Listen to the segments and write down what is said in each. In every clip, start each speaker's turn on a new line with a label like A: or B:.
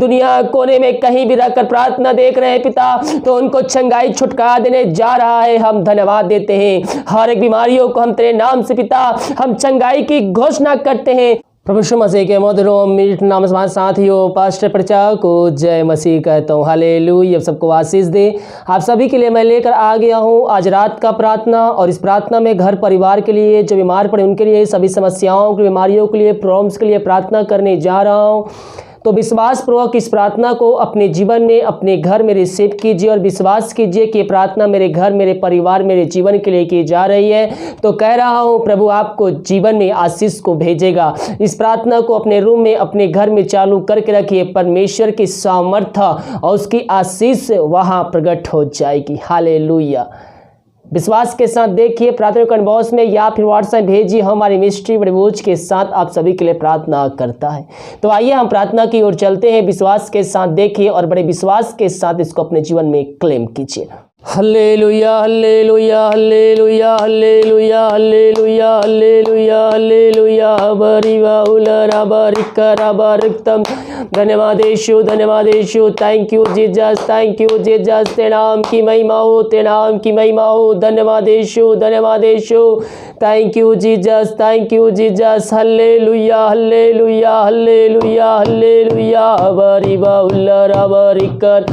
A: दुनिया कोने में कहीं भी रहकर प्रार्थना देख रहे हैं पिता, तो उनको चंगाई छुटकारा देने जा रहा है। हम धन्यवाद देते हैं। हर एक बीमारियों को हम तेरे नाम से पिता हम चंगाई की घोषणा करते हैं। प्रभु यीशु मसीह के मधुर मीठ नाम से साथियों, पास्टर प्रचार को जय मसीह कहता हूँ। हालेलुया। सबको आशीष दे। आप सभी के लिए मैं लेकर आ गया हूँ आज रात का प्रार्थना, और इस प्रार्थना में घर परिवार के लिए, जो बीमार पड़े उनके लिए, सभी समस्याओं के, बीमारियों के लिए, प्रॉब्लम्स के लिए प्रार्थना करने जा रहा हूँ। तो विश्वास पूर्वक इस प्रार्थना को अपने जीवन में, अपने घर में रिसीव कीजिए और विश्वास कीजिए कि प्रार्थना मेरे घर, मेरे परिवार, मेरे जीवन के लिए की जा रही है। तो कह रहा हूँ प्रभु आपको जीवन में आशीष को भेजेगा। इस प्रार्थना को अपने रूम में, अपने घर में चालू करके रखिए। परमेश्वर की सामर्थ्य और उसकी आशीष वहाँ प्रकट हो जाएगी। हालेलुया। विश्वास के साथ देखिए, प्रार्थना कन्वॉइस में या फिर व्हाट्सएप भेजिए। हमारी मिस्ट्री बड़े बोझ के साथ आप सभी के लिए प्रार्थना करता है। तो आइए हम प्रार्थना की ओर चलते हैं। विश्वास के साथ देखिए और बड़े विश्वास के साथ इसको अपने जीवन में क्लेम कीजिए। हल्लेलुया हल्लेलुया हल्लेलुया हल्लेलुया हल्लेलुया हल्लेलुया हल्लेलुया बरिवा उलरा बरिकरा बरिकतम। धन्यवाद यीशु, धन्यवाद यीशु। Thank you Jesus, thank you Jesus. तेरे नाम की महिमा हो, तेरे नाम की महिमा हो। धन्यवाद यीशु, धन्यवाद यीशु। Thank you Jesus, thank you Jesus. हल्लेलुया हल्लेलुया हल्लेलुया हल्लेलुया बरिवा उलरा बरिकर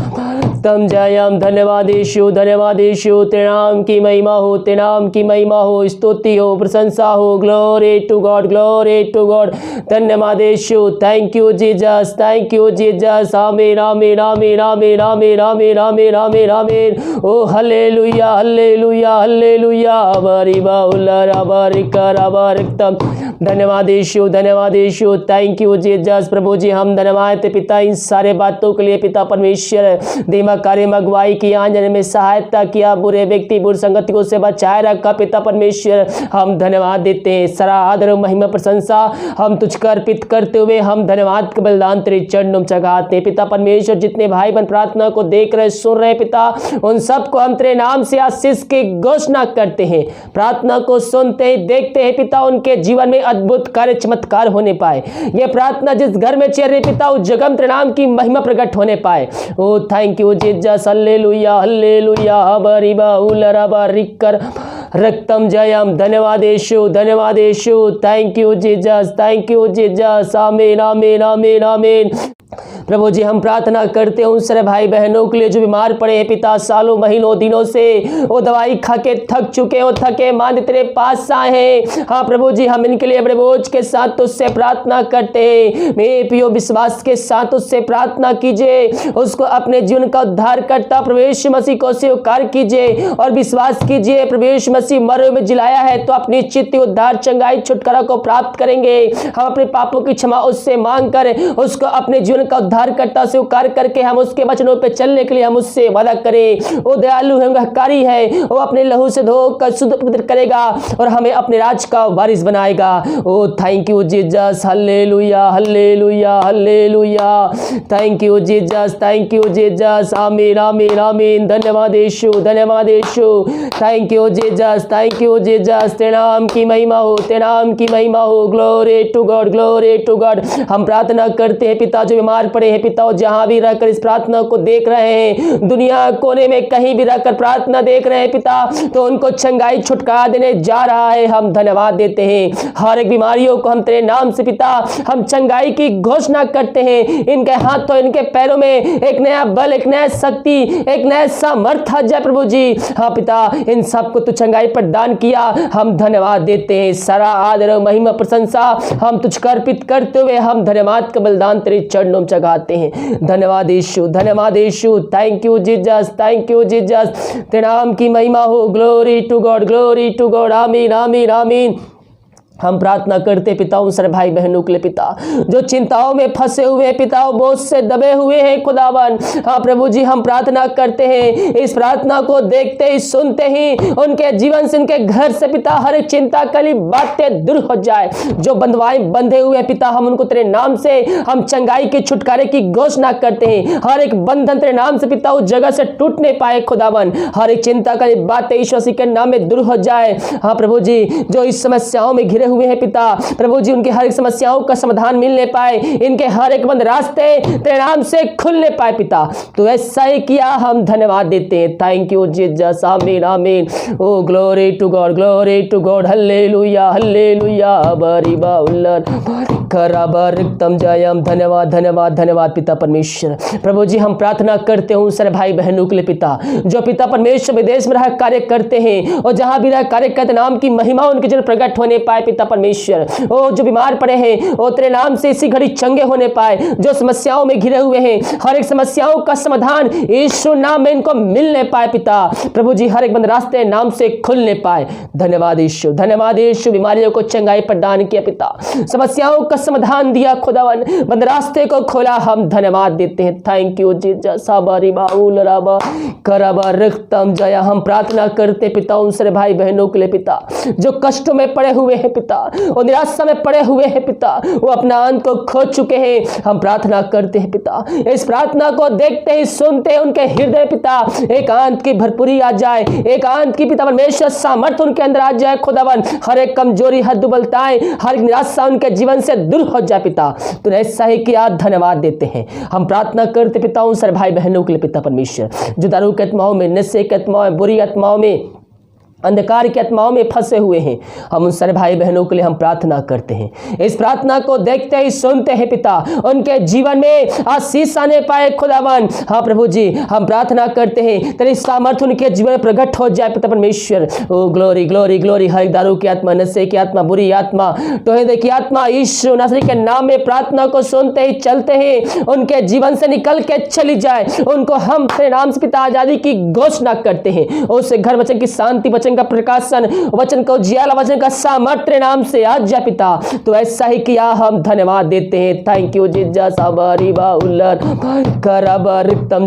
A: तम जयम। धन्यवाद यीशु, धन्यवाद यीशु। तेरे नाम की महिमा हो, तेरे नाम की महिमा हो, स्तुति हो, प्रशंसा हो। Glory to God, glory to God. धन्यवाद यीशु। Thank you Jesus, thank you Jesus. आमीन आमीन आमीन आमीन आमीन आमीन आमीन आमीन आमीन। ओ हल्लेलुया हल्लेलुया हल्लेलुया बरिबा उल्लरा बरिकरा बरिकतम। धन्यवाद यीशु, धन्यवाद यीशु। Thank you Jesus. प्रभु जी हम धन्यवाद देते पिता इन सारे बातों के लिए। पिता परमेश्वर धीमा कार्य में अगुवाई की, आंजन में सहायता किया, बुरे व्यक्ति बुरी संगति को से बचाए रखा। पिता परमेश्वर हम धन्यवाद देते हैं। सारा आदर महिमा प्रशंसा हम तुझको अर्पित करते हुए हम धन्यवाद का बलिदान तेरे चरणों में चढ़ाते हैं। पिता परमेश्वर जितने भाई बहन प्रार्थना को देख रहे, सुन रहे पिता, उन सबको हम तेरे नाम से आशीष की घोषणा करते हैं। प्रार्थना को सुनते हैं, देखते हैं पिता, उनके जीवन में अद्भुत कार्य चमत्कार होने पाए। ये प्रार्थना जिस घर में चल रही पिता, उस जगह में तेरे नाम की महिमा प्रकट होने पाए। ओ थैंक यू जीसस। हल्लेलुया हल्लेलुया बरिबा उलरा बरिकर रक्तम जयम। धन्यवाद यीशु, धन्यवाद यीशु। Thank you Jesus, thank you Jesus. आमीन आमीन आमीन आमीन। प्रभु जी हम प्रार्थना करते हैं उन सारे भाई बहनों के लिए जो बीमार पड़े हैं पिता, सालों महीनों दिनों से वो दवाई खा के थक चुके हैं, वो थके मान तेरे पास आए हैं। हाँ प्रभु जी हम इनके लिए बड़े बोझ के साथ उससे प्रार्थना करते हैं। मेरे प्रियो विश्वास के साथ उससे प्रार्थना कीजिए, उसको अपने जीवन का उद्धार करता प्रभु यीशु मसीह को स्वीकार कीजिए और विश्वास कीजिए प्रभु यीशु मसीह मरे में जिलाया है तो अपनी चित्त उद्धार चंगाई छुटकारा को प्राप्त करेंगे। हम अपने पापों की क्षमा उससे मांग कर उसको अपने जीवन का उद्धार करता स्वीकार करके हम उसके वचनों पे चलने के लिए हम उससे वादा करें। वो दयालु है, उपकारी है, वो अपने लहू से धोकर शुद्ध पवित्र करेगा और हमें अपने राज का वारिस बनाएगा। ओ थैंक यू जीसस। हल्लेलुया हल्लेलुया हल्लेलुया। Thank you Jesus, thank you Jesus. आमीन आमीन आमीन। धन्यवाद यीशु, धन्यवाद यीशु। Thank you Jesus, thank you Jesus. तेरे नाम की महिमा हो, तेरे नाम की महिमा हो। Glory to God, glory to God. हम प्रार्थना करते हैं पिता जो बीमार पड़े हैं पिता, जहां भी रहकर इस प्रार्थना को देख रहे हैं, दुनिया कोने में कहीं भी रहकर प्रार्थना देख रहे हैं पिता, तो उनको चंगाई छुटकारा देने जा रहा है। हम धन्यवाद देते हैं। हर एक बीमारियों को हम तेरे नाम से पिता हम चंगाई की घोषणा करते हैं। इनके हाथों इनके पैरों में एक नया बल, एक नया शक्ति, एक नया सामर्थ्य आ जाए प्रभु जी। हाँ पिता इन सबको तू चंगाई प्रदान किया, हम धन्यवाद देते हैं। सारा आदर महिमा प्रशंसा हम तुझको अर्पित करते हुए हम धन्यवाद का बलिदान तेरे चरणों में चढ़ाते हैं। धन्यवाद यीशु, धन्यवाद यीशु। Thank you Jesus, thank you Jesus. तेरे नाम की महिमा हो। Glory to God, glory to God. आमीन आमीन आमीन। हम प्रार्थना करते पिता उन सारे भाई बहनों के लिए पिता जो चिंताओं में फंसे हुए हैं पिता, बोझ से दबे हुए हैं खुदावन। हाँ प्रभु जी हम प्रार्थना करते हैं इस प्रार्थना को देखते ही सुनते ही उनके जीवन से, उनके घर से पिता हर एक चिंता वाली बातें दूर हो जाए। जो बंधे हुए हैं पिता हम उनको तेरे नाम से हम चंगाई के छुटकारे की घोषणा करते हैं। हर एक बंधन तेरे नाम से पिता उस जगह से टूट नहीं पाए खुदावन। हर एक चिंता वाली बातें ईश्वर के नाम में दूर हो जाए। हाँ प्रभु जी जो इस समस्याओं में घिरे हुए हैं पिता, प्रभु जी उनकी हर एक समस्याओं का समाधान मिलने पाए, इनके हर एक बंद रास्ते तेरे नाम से खुलने पाए पिता। तो ऐसा ही किया, हम धन्यवाद देते हैं। थैंक यू जीसस, आमीन आमीन। ओ ग्लोरी टू गॉड, हालेलुया हालेलुया। बरीबा उल्लर कराबरिक्तम जयम। धन्यवाद धन्यवाद धन्यवाद पिता परमेश्वर। प्रभु जी हम प्रार्थना करते हूँ सारे भाई बहनों के लिए पिता, जो पिता परमेश्वर विदेश में रह कार्य करते हैं और जहाँ भी रह कार्य करते नाम की महिमा उनके जन प्रकट होने पाए पिता परमेश्वर। ओ जो बीमार पड़े हैं वो तेरे नाम से इसी घड़ी चंगे होने पाए, जो समस्याओं में घिरे हुए हैं हर एक समस्याओं का समाधान यीशु नाम में इनको मिलने पाए पिता। प्रभु जी हर एक बंद रास्ते नाम से खुलने पाए। धन्यवाद यीशु, धन्यवाद यीशु। बीमारियों को चंगाई प्रदान किया पिता, समस्याओं का समाधान दिया खुदावन, बंद रास्ते को खोला, हम धन्यवाद देते हैं। Thank you Jesus. जया। हम प्रार्थना करते पिता उन सारे भाई बहनों के लिए पिता, जो कष्टों में पड़े हुए हैं पिता, वो निराशा में पड़े हुए हैं पिता, वो अपना अंत को खो चुके हैं। हम प्रार्थना करते हैं पिता, इस प्रार्थना को देखते ही सुनते उनके हृदय पिता एकांत की भरपूरी आ जाए, एकांत की पिता परमेश्वर सामर्थ्य उनके अंदर आ जाए खुदावन। हर एक कमजोरी, हर दुर्बलताएं, हर एक निराशा उनके जीवन से दूर हो जाए पिता। तूने ऐसा ही किया, धन्यवाद देते हैं। हम प्रार्थना करते पिता उन सारे भाई बहनों के लिए पिता परमेश्वर, जो दारू के आत्माओं में, नशे के आत्माओं में, बुरी आत्माओं में, अंधकार की आत्माओं में फंसे हुए हैं, हम उन सारे भाई बहनों के लिए हम प्रार्थना करते हैं। इस प्रार्थना को देखते ही सुनते हैं पिता, उनके जीवन में आशीष आने पाए खुदावन। हाँ प्रभु जी हम प्रार्थना करते हैं तेरी सामर्थ्य उनके जीवन में प्रकट हो जाए पिता परमेश्वर। ओ ग्लोरी ग्लोरी ग्लोरी। हर दारू की आत्मा, नशे की आत्मा, बुरी आत्मा, टोहेदे की आत्मा, यीशु नासरी के नाम में प्रार्थना को सुनते ही चलते हैं उनके जीवन से निकल के चली जाए। उनको हम तेरे नाम से पिता आजादी की घोषणा करते हैं, उससे घर वचन की शांति, वचन का प्रकाशन, वचन को जियाला, वचन का सामर्थ्य नाम से आज जा पिता। तो ऐसा ही किया, हम धन्यवाद देते हैं। Thank you Jesus.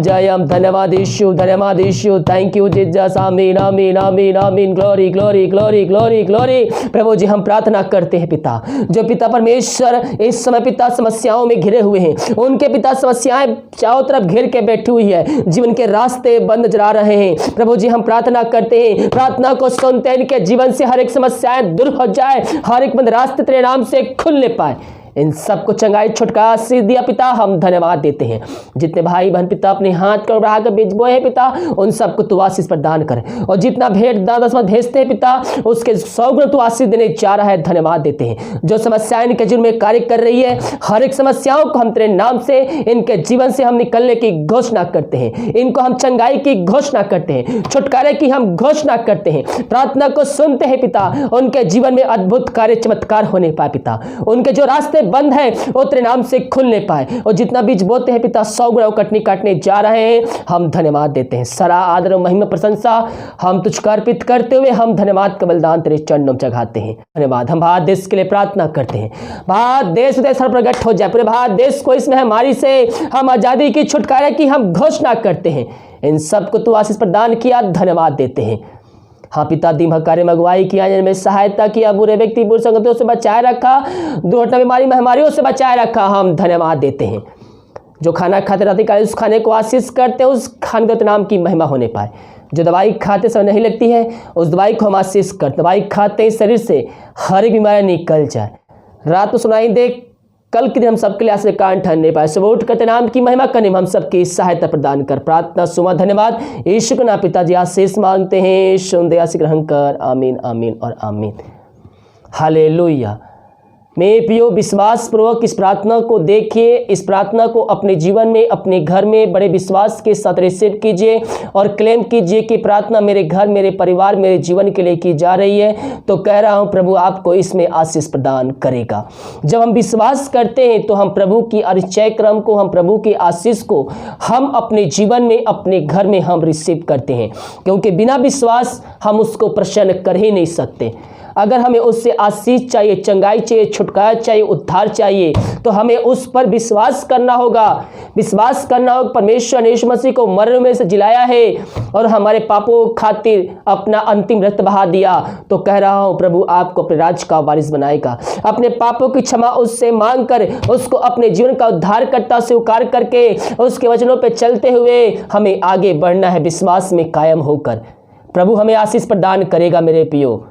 A: जयम। धन्यवाद यीशु, धन्यवाद यीशु। Thank you Jesus. आमीन आमीन आमीन आमीन। Glory glory glory glory glory. प्रभु जी हम प्रार्थना करते हैं पिता, जो पिता परमेश्वर इस समय पिता समस्याओं में घिरे हुए हैं, उनके पिता समस्याएं चारों तरफ घेर के बैठी हुई है, जीवन के रास्ते बंद नजर आ रहे हैं। प्रभु जी हम प्रार्थना करते हैं, प्रार्थना को सुनते हैं, इनके जीवन से हर एक समस्याएं दूर हो जाए, हर एक बंद रास्ते तेरे नाम से खुलने पाए। इन सबको चंगाई छुटकारा आशीष दिया पिता, हम धन्यवाद देते हैं। जितने भाई बहन पिता अपने हाथ को बढ़ाकर बीज बोए हैं पिता, उन सबको तू आशीष प्रदान कर, और जितना भेंट दादा भेजते हैं पिता उसके 100 गुना तू आशीष देने जा रहा है। धन्यवाद देते हैं। जो समस्याएं इनके जीवन में कार्य कर रही है, हर एक समस्याओं को हम तेरे नाम से इनके जीवन से हम निकलने की घोषणा करते हैं, इनको हम चंगाई की घोषणा करते हैं, छुटकारे की हम घोषणा करते हैं। प्रार्थना को सुनते हैं पिता, उनके जीवन में अद्भुत कार्य चमत्कार होने पाए पिता, उनके जो रास्ते बंद है वो तेरे नाम से खुलने पाए, और जितना बीज बोते हैं पिता 100 गुना कटनी काटने जा रहे हैं। हम धन्यवाद देते हैं। सारा आदर और महिमा प्रशंसा हम तुझको अर्पित करते हुए हम धन्यवाद का बलिदान तेरे चरणों में चढ़ाते हैं। धन्यवाद। हम भारत देश के लिए प्रार्थना करते हैं, भारत देश सर प्रकट हो जाए, पूरे भारत देश को इस महामारी से हम आजादी की, छुटकारे की हम घोषणा करते हैं। इन सबको तू आशीष प्रदान किया, धन्यवाद देते हैं। हाँ पिता, दिन भर कार्य में अगुवाई किया, में सहायता किया, बुरे व्यक्ति बुरी संगतियों से बचाए रखा, दुर्घटना बीमारी महामारियों से बचाए रखा, हम धन्यवाद देते हैं। जो खाना खाते रहते का उस खाने को आशीष करते हैं, उस खाने के नाम की महिमा होने पाए। जो दवाई खाते समय नहीं लगती है उस दवाई को हम आशीष करते, दवाई खाते ही शरीर से हर एक बीमारी निकल जाए। रात को सुनाई दे, कल के दिन हम सबके लिए आश्रय कान ठहरने पाए, सुबह उठ करते नाम की महिमा करने में हम सबकी सहायता प्रदान कर। प्रार्थना सुमा धन्यवाद यीशु के नाम पिताजी आशीष मांगते हैं, सुन दया से ग्रहण कर। आमीन आमीन और आमीन। हालेलुया। मेरे प्रियो, विश्वास पूर्वक इस प्रार्थना को देखिए, इस प्रार्थना को अपने जीवन में, अपने घर में बड़े विश्वास के साथ रिसीव कीजिए और क्लेम कीजिए कि प्रार्थना मेरे घर, मेरे परिवार, मेरे जीवन के लिए की जा रही है। तो कह रहा हूँ प्रभु आपको इसमें आशीष प्रदान करेगा। जब हम विश्वास करते हैं तो हम प्रभु की परिचय क्रम को, हम प्रभु की आशीष को हम अपने जीवन में, अपने घर में हम रिसीव करते हैं, क्योंकि बिना विश्वास हम उसको प्रसन्न कर ही नहीं सकते। अगर हमें उससे आशीष चाहिए, चंगाई चाहिए, छुटकारा चाहिए, उद्धार चाहिए, तो हमें उस पर विश्वास करना होगा। विश्वास करना होगा परमेश्वर ने यीशु मसीह को मरण में से जिलाया है और हमारे पापों खातिर अपना अंतिम रक्त बहा दिया। तो कह रहा हूँ प्रभु आपको अपने राज का वारिस बनाएगा। अपने पापों की क्षमा उससे मांग कर उसको अपने जीवन का उद्धारकर्ता स्वीकार करके उसके वचनों पर चलते हुए हमें आगे बढ़ना है, विश्वास में कायम होकर। प्रभु हमें आशीष प्रदान करेगा। मेरे प्रियो,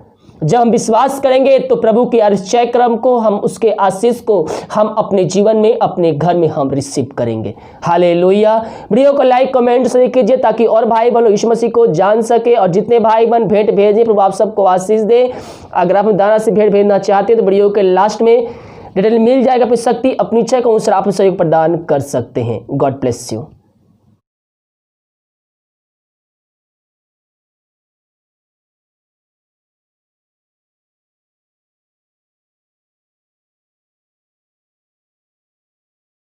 A: जब हम विश्वास करेंगे तो प्रभु के आश्चर्य क्रम को, हम उसके आशीष को हम अपने जीवन में, अपने घर में हम रिसीव करेंगे। हालेलुया। वीडियो को लाइक कमेंट शेयर कीजिए ताकि और भाई बहनों यीशु मसीह को जान सके। और जितने भाई बहन भेंट भेजें प्रभु आप सबको आशीष दे। अगर आप दाना से भेंट भेजना चाहते हैं तो वीडियो के लास्ट में डिटेल मिल जाएगा, अपनी शक्ति अपनी इच्छा को अनुसार आप सहयोग प्रदान कर सकते हैं। God bless you.